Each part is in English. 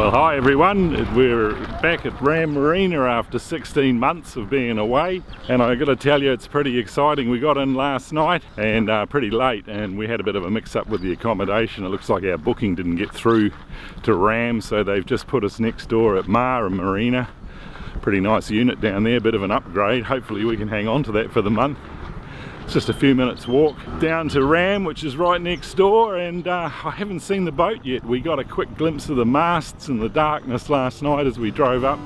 Well, hi everyone, we're back at Wharram Marina after 16 months of being away, and I got to tell you it's pretty exciting. We got in last night and pretty late, and we had a bit of a mix up with the accommodation. It looks like our booking didn't get through to Wharram, so they've just put us next door at Wharram Marina. Pretty nice unit down there, bit of an upgrade. Hopefully we can hang on to that for the month. It's just a few minutes walk down to Wharram, which is right next door, and I haven't seen the boat yet. We got a quick glimpse of the masts in the darkness last night as we drove up.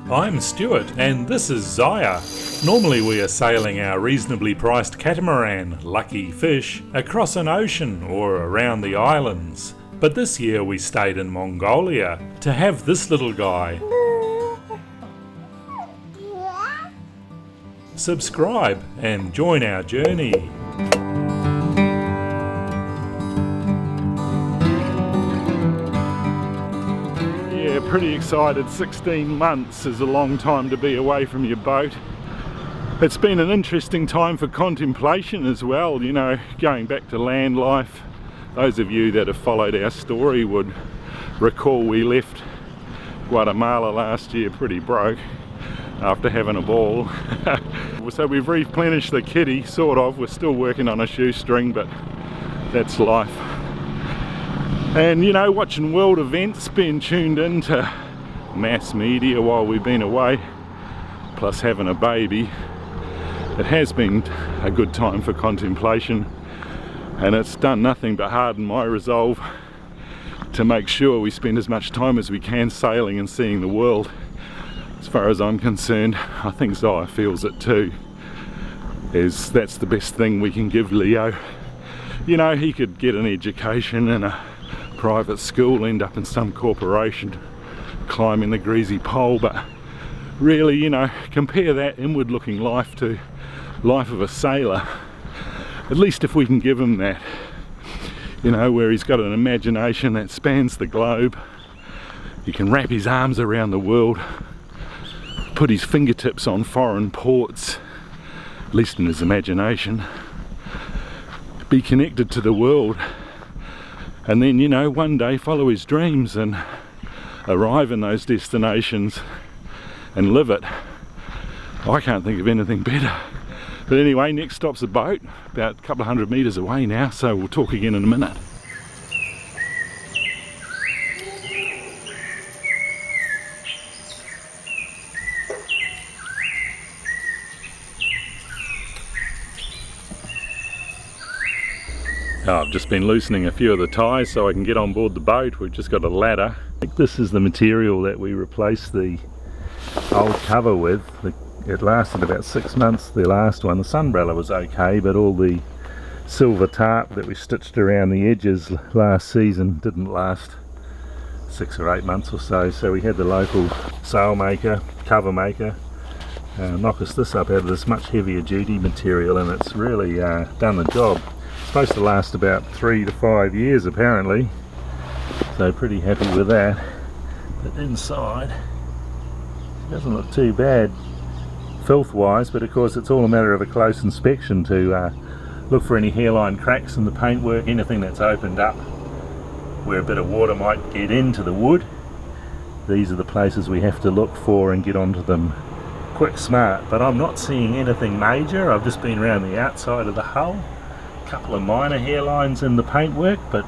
I'm Stuart and this is Zaya. Normally we are sailing our reasonably priced catamaran, Luckyfish, across an ocean or around the islands. But this year we stayed in Mongolia to have this little guy. Subscribe and join our journey. Yeah, pretty excited. 16 months is a long time to be away from your boat. It's been an interesting time for contemplation as well, you know, going back to land life. Those of you that have followed our story would recall we left Guatemala last year pretty broke after having a ball. So we've replenished the kitty, sort of. We're still working on a shoestring, but that's life. And you know, watching world events, being tuned into mass media while we've been away, plus having a baby, it has been a good time for contemplation, and it's done nothing but harden my resolve to make sure we spend as much time as we can sailing and seeing the world. As far as I'm concerned, I think Zaya feels it too, is that's the best thing we can give Leo. You know, he could get an education in a private school, end up in some corporation climbing the greasy pole, but really, you know, compare that inward looking life to life of a sailor. At least if we can give him that, you know, where he's got an imagination that spans the globe, he can wrap his arms around the world, put his fingertips on foreign ports, at least in his imagination, be connected to the world, and then, you know, one day follow his dreams and arrive in those destinations and live it. I can't think of anything better. But anyway, next stop's a boat, about a couple of 100 metres away now, so we'll talk again in a minute. I've just been loosening a few of the ties so I can get on board the boat. We've just got a ladder. I think this is the material that we replaced the old cover with. It lasted about 6 months, the last one. The sunbrella was okay, but all the silver tarp that we stitched around the edges last season didn't last 6 or 8 months or so. So we had the local sail maker, cover maker, knock us this up out of this much heavier duty material, and it's really done the job. Supposed to last about 3 to 5 years apparently, so pretty happy with that. But inside it doesn't look too bad filth wise, but of course it's all a matter of a close inspection to look for any hairline cracks in the paintwork, anything that's opened up where a bit of water might get into the wood. These are the places we have to look for and get onto them quick smart, but I'm not seeing anything major. I've just been around the outside of the hull, couple of minor hairlines in the paintwork, but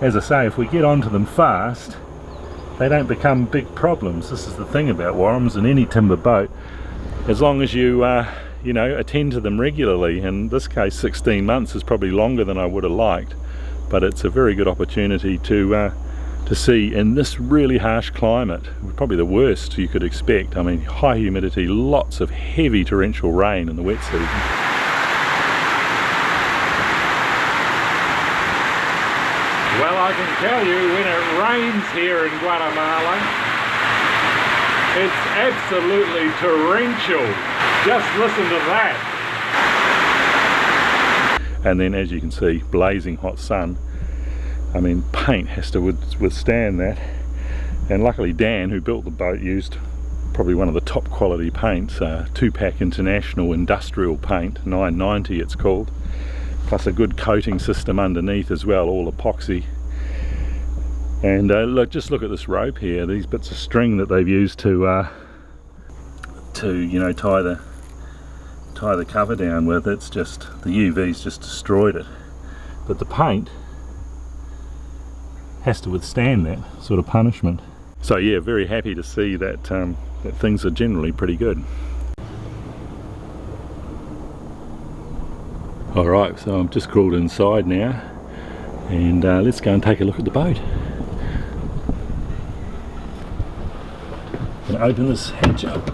as I say, if we get onto them fast, they don't become big problems. This is the thing about Wharrams and any timber boat, as long as you you know, attend to them regularly. In this case 16 months is probably longer than I would have liked, but it's a very good opportunity to see in this really harsh climate, probably the worst you could expect. I mean, high humidity, lots of heavy torrential rain in the wet season. Well, I can tell you, when it rains here in Guatemala, it's absolutely torrential. Just listen to that. And then, as you can see, blazing hot sun. I mean, paint has to withstand that. And luckily Dan, who built the boat, used probably one of the top quality paints, 2-pack International Industrial Paint, 990 it's called. Plus a good coating system underneath as well, all epoxy. And look, just look at this rope here, these bits of string that they've used to you know, tie the cover down with. It's just, the UV's just destroyed it, but the paint has to withstand that sort of punishment. So yeah, very happy to see that that things are generally pretty good. Alright, so I've just crawled inside now, and let's go and take a look at the boat. I'm going to open this hatch up.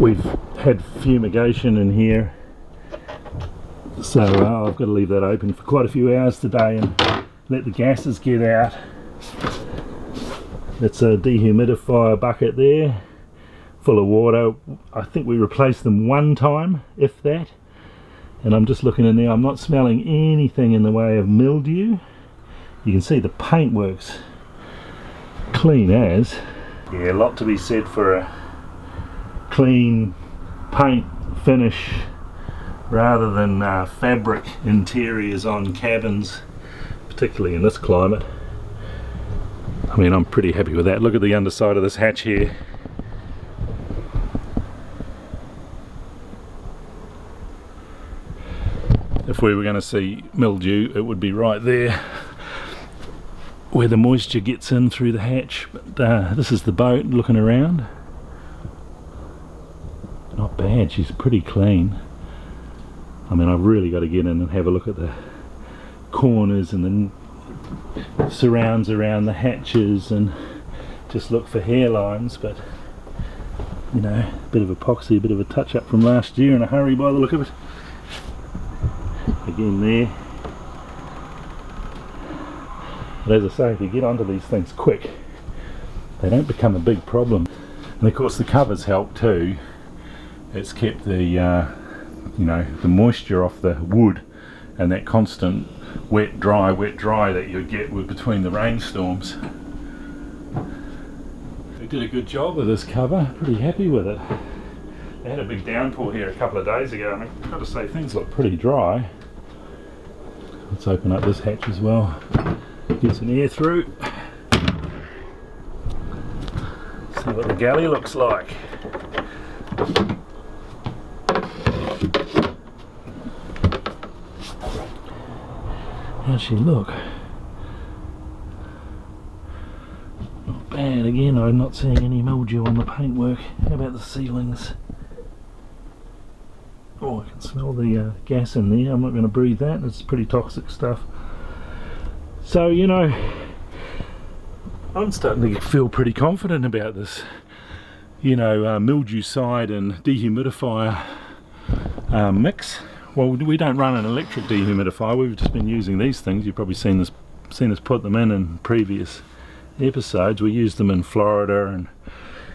We've had fumigation in here, so I've got to leave that open for quite a few hours today and let the gases get out. It's a dehumidifier bucket there, full of water. I think we replaced them one time, if that. And I'm just looking in there, I'm not smelling anything in the way of mildew. You can see the paint works clean as. Yeah, a lot to be said for a clean paint finish rather than fabric interiors on cabins, particularly in this climate. I mean, I'm pretty happy with that. Look at the underside of this hatch here. If we were going to see mildew, it would be right there where the moisture gets in through the hatch. But this is the boat looking around. Not bad, she's pretty clean. I mean, I've really got to get in and have a look at the corners and the surrounds around the hatches and just look for hairlines, but you know, a bit of epoxy, a bit of a touch up from last year in a hurry by the look of it. Again there. But as I say, if you get onto these things quick, they don't become a big problem. And of course the covers help too. It's kept the you know, the moisture off the wood and that constant wet dry that you get with between the rainstorms. They did a good job with this cover, pretty happy with it. They had a big downpour here a couple of days ago, and I've got to say things look pretty dry. Let's open up this hatch as well, get some air through. See what the galley looks like. How's she look? Not bad. Again, I'm not seeing any mildew on the paintwork. How about the ceilings? Oh, I can smell the gas in there. I'm not going to breathe that. It's pretty toxic stuff. So, you know, I'm starting to feel pretty confident about this. You know, mildew side and dehumidifier mix. Well, we don't run an electric dehumidifier. We've just been using these things. You've probably seen us put them in previous episodes. We used them in Florida and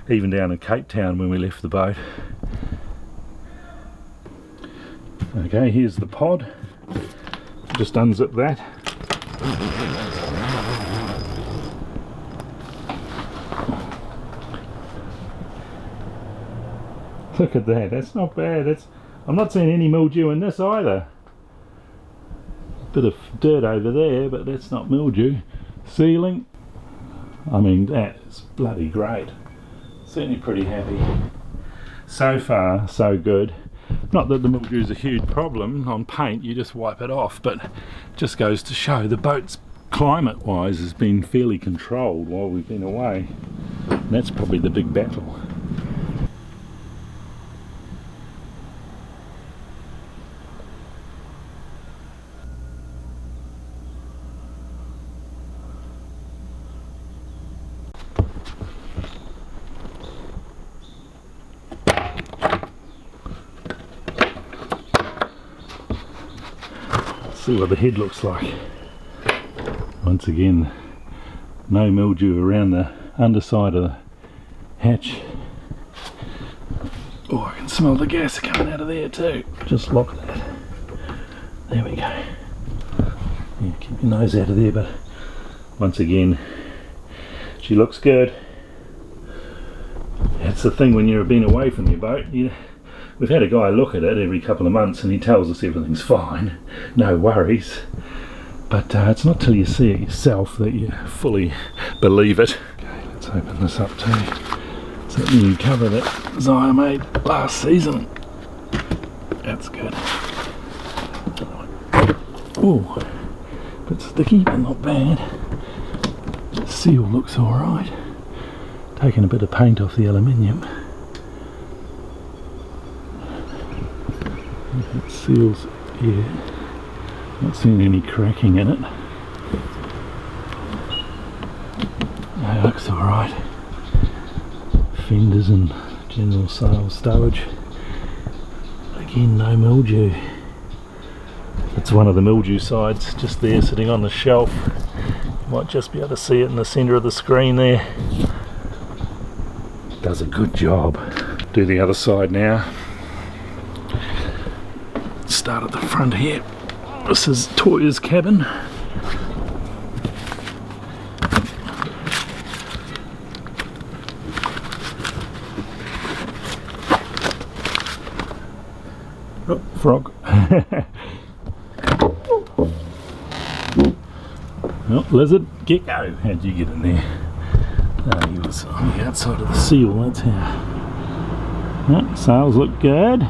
even down in Cape Town when we left the boat. Okay, here's the pod. Just unzip that. Look at that, that's not bad. I'm not seeing any mildew in this either. Bit of dirt over there, but that's not mildew. Ceiling, I mean, that's bloody great. Certainly pretty happy. So far, so good. Not that the mildew is a huge problem on paint, you just wipe it off, but it just goes to show the boat's climate-wise has been fairly controlled while we've been away. And that's probably the big battle. See what the head looks like. Once again, no mildew around the underside of the hatch. Oh, I can smell the gas coming out of there too. Just lock that. There we go. Yeah, keep your nose out of there, but once again, she looks good. That's the thing when you've been away from your boat. We've had a guy look at it every couple of months and he tells us everything's fine, no worries. But it's not till you see it yourself that you fully believe it. Okay, let's open this up too. It's that new cover that Zaya made last season. That's good. Oh, a bit sticky, but not bad. The seal looks alright. Taking a bit of paint off the aluminium. It seals here. Not seeing any cracking in it. It looks alright. Fenders and general sail stowage. Again, no mildew. It's one of the mildew sides just there sitting on the shelf. You might just be able to see it in the centre of the screen there. Does a good job. Do the other side now. Start at the front here. This is Toya's cabin. Oh, frog. Oh, lizard, gecko. How'd you get in there? Oh, he was on the outside of the seal, that's how. Oh, sails look good.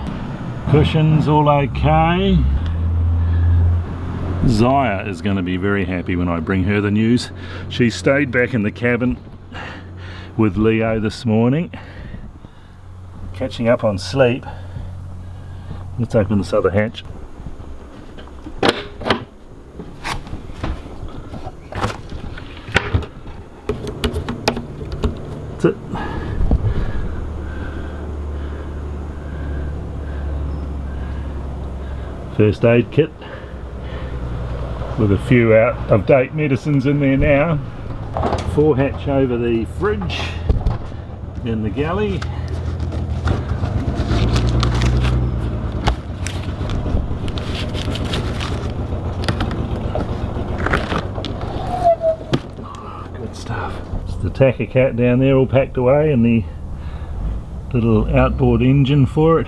Cushions all okay. Zaya is going to be very happy when I bring her the news. She stayed back in the cabin with Leo this morning, catching up on sleep. Let's open this other hatch. That's it. First aid kit with a few out of date medicines in there now. Fore hatch over the fridge in the galley. Good stuff. It's the tacker cat down there all packed away and the little outboard engine for it.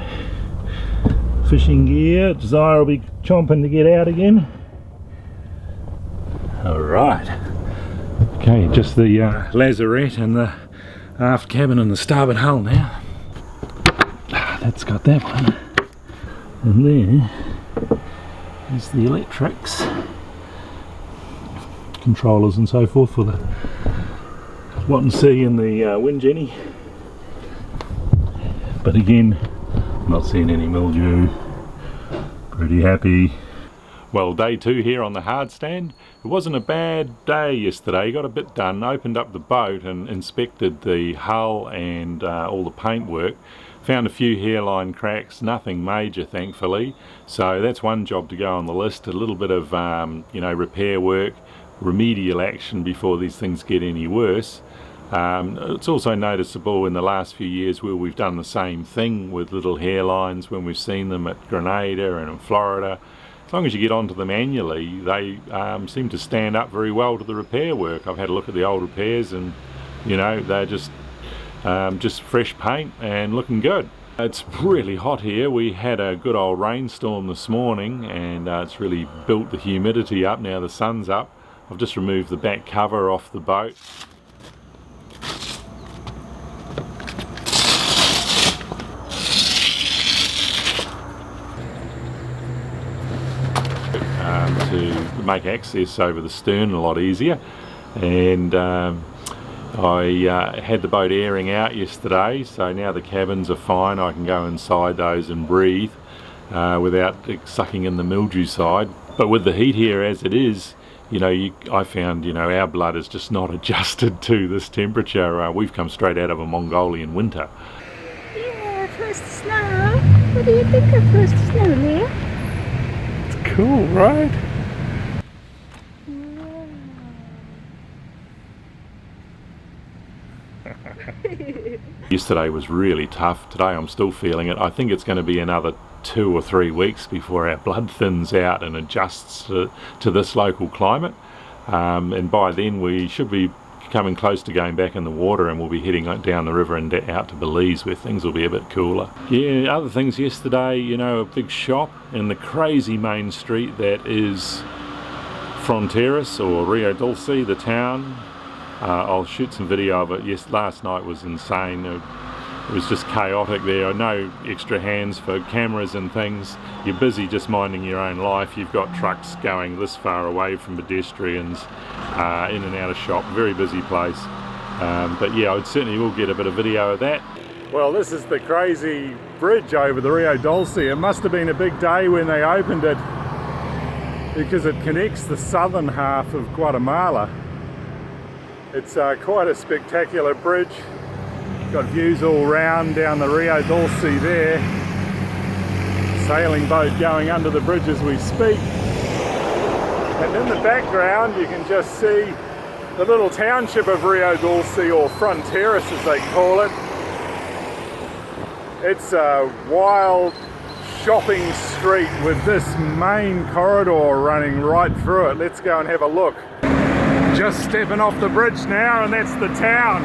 Fishing gear. Zaya will be chomping to get out again. Alright. Okay, just the lazarette and the aft cabin and the starboard hull now. That's got that one. And there is the electrics, controllers and so forth for the what and see in the wind jenny. But again, not seeing any mildew. Pretty happy. Well, day 2 here on the hard stand. It wasn't a bad day yesterday. Got a bit done, opened up the boat and inspected the hull and all the paintwork. Found a few hairline cracks, nothing major thankfully. So that's one job to go on the list. A little bit of repair work, remedial action before these things get any worse. It's also noticeable in the last few years where we've done the same thing with little hairlines when we've seen them at Grenada and in Florida. As long as you get onto them annually, they seem to stand up very well to the repair work. I've had a look at the old repairs and they're just fresh paint and looking good. It's really hot here. We had a good old rainstorm this morning and it's really built the humidity up now the sun's up. I've just removed the back cover off the boat. To make access over the stern a lot easier, and I had the boat airing out yesterday, so now the cabins are fine. I can go inside those and breathe without sucking in the mildew side. But with the heat here as it is, I found our blood is just not adjusted to this temperature. We've come straight out of a Mongolian winter. Yeah, first snow. What do you think of first snow, Leah? It's cool, right? Yesterday was really tough. Today I'm still feeling it. I think it's going to be another 2 or 3 weeks before our blood thins out and adjusts to this local climate. And by then we should be coming close to going back in the water, and we'll be heading down the river and out to Belize where things will be a bit cooler. Yeah, other things yesterday, a big shop in the crazy main street that is Fronteras or Rio Dulce, the town. I'll shoot some video of it. Yes, last night was insane. It was just chaotic there. No extra hands for cameras and things. You're busy just minding your own life. You've got trucks going this far away from pedestrians, in and out of shop. Very busy place. But yeah, I certainly will get a bit of video of that. Well, this is the crazy bridge over the Rio Dulce. It must have been a big day when they opened it, because it connects the southern half of Guatemala. It's quite a spectacular bridge. Got views all round down the Rio Dulce there. Sailing boat going under the bridge as we speak. And in the background you can just see the little township of Rio Dulce, or Fronteras as they call it. It's a wild shopping street with this main corridor running right through it. Let's go and have a look. Just stepping off the bridge now, and that's the town.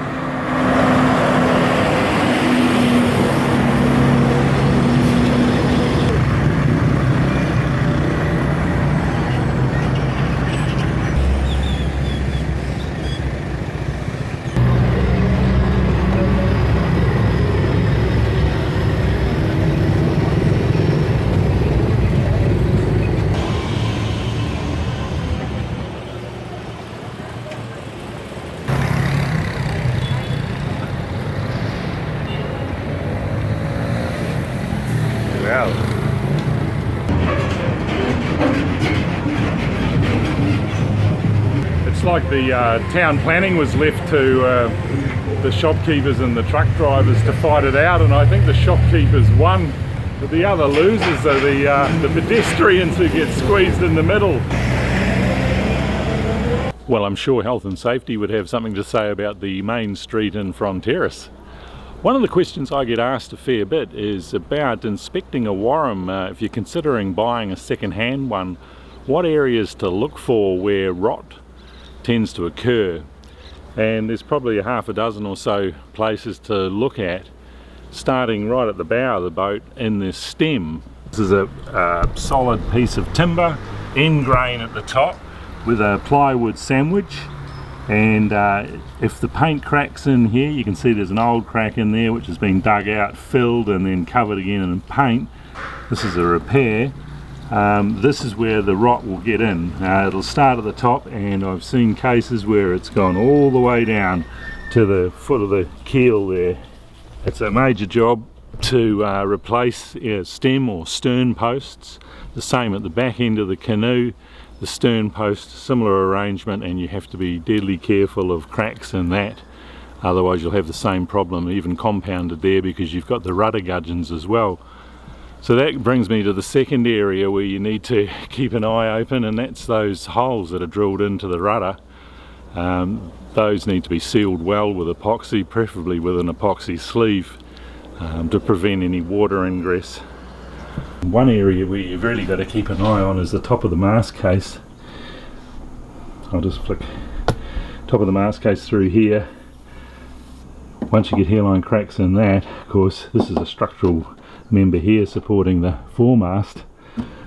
It's like the town planning was left to the shopkeepers and the truck drivers to fight it out, and I think the shopkeepers won, but the other losers are the pedestrians who get squeezed in the middle. Well, I'm sure health and safety would have something to say about the main street in Fronteras. One of the questions I get asked a fair bit is about inspecting a Wharram. If you're considering buying a second-hand one, what areas to look for where rot tends to occur. And there's probably a half a dozen or so places to look at, starting right at the bow of the boat in this stem. This is a solid piece of timber, end grain at the top with a plywood sandwich. And if the paint cracks in here, you can see there's an old crack in there which has been dug out, filled and then covered again in paint. This is a repair. This is where the rot will get in. It'll start at the top, and I've seen cases where it's gone all the way down to the foot of the keel there. It's a major job to replace stem or stern posts. The same at the back end of the canoe. The stern post, similar arrangement, and you have to be deadly careful of cracks in that, otherwise you'll have the same problem, even compounded there, because you've got the rudder gudgeons as well. So that brings me to the second area where you need to keep an eye open, and that's those holes that are drilled into the rudder. Those need to be sealed well with epoxy, preferably with an epoxy sleeve, to prevent any water ingress. One area where you've really got to keep an eye on is the top of the mast case. I'll just flick top of the mast case through here. Once you get hairline cracks in that, of course, this is a structural member here supporting the foremast.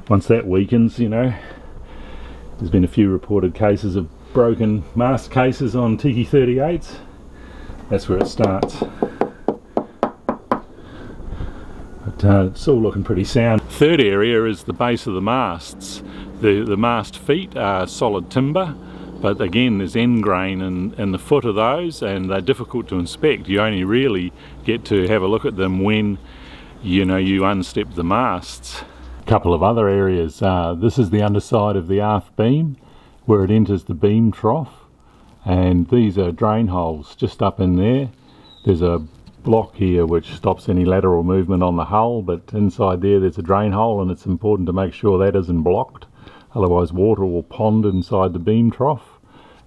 Once that weakens, you know, there's been a few reported cases of broken mast cases on Tiki 38s. That's where it starts. But it's all looking pretty sound. Third area is the base of the masts. The mast feet are solid timber, but again there's end grain in the foot of those, and they're difficult to inspect. You only really get to have a look at them when you unstep the masts. A couple of other areas. This is the underside of the aft beam where it enters the beam trough, and these are drain holes just up in there. There's a block here which stops any lateral movement on the hull, but inside there's a drain hole, and it's important to make sure that isn't blocked, otherwise water will pond inside the beam trough.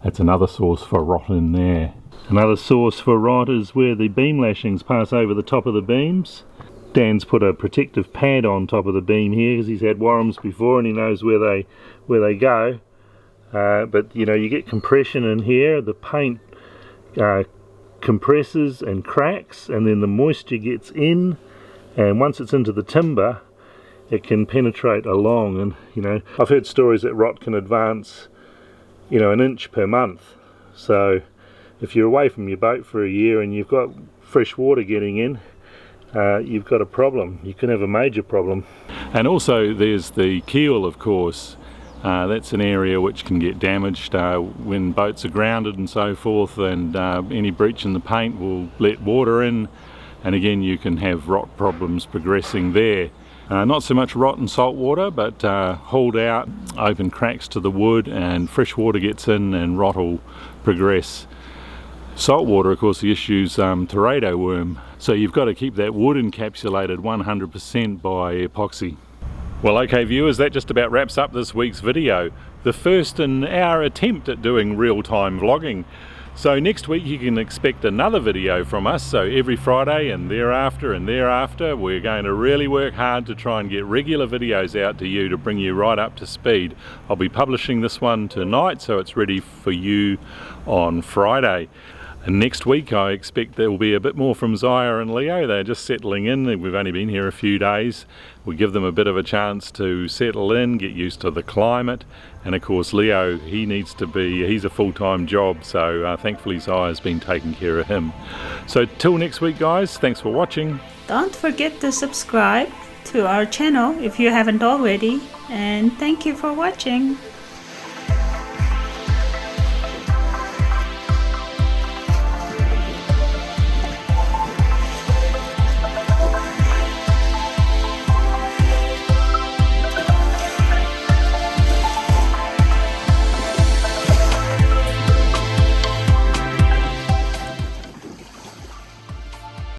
That's another source for rot in there. Another source for rot is where the beam lashings pass over the top of the beams. Dan's put a protective pad on top of the beam here because he's had Wharrams before and he knows where they go. But you get compression in here, the paint compresses and cracks, and then the moisture gets in, and once it's into the timber it can penetrate along. And I've heard stories that rot can advance you know, an inch per month. So if you're away from your boat for a year and you've got fresh water getting in, you've got a problem. You can have a major problem. And also there's the keel, of course. That's an area which can get damaged when boats are grounded and so forth, and any breach in the paint will let water in, and again you can have rot problems progressing there. Not so much rot in salt water, but hauled out, open cracks to the wood and fresh water gets in and rot will progress. Salt water, of course, the issue's teredo worm, so you've got to keep that wood encapsulated 100% by epoxy. Well, okay viewers, that just about wraps up this week's video, the first in our attempt at doing real-time vlogging. So next week you can expect another video from us, so every Friday and thereafter we're going to really work hard to try and get regular videos out to you to bring you right up to speed. I'll be publishing this one tonight, so it's ready for you on Friday. And next week I expect there will be a bit more from Zaya and Leo. They're just settling in. We've only been here a few days. We give them a bit of a chance to settle in, get used to the climate, and of course Leo, he's a full-time job, so thankfully Zaya's been taking care of him. So till next week guys, thanks for watching. Don't forget to subscribe to our channel if you haven't already, and thank you for watching.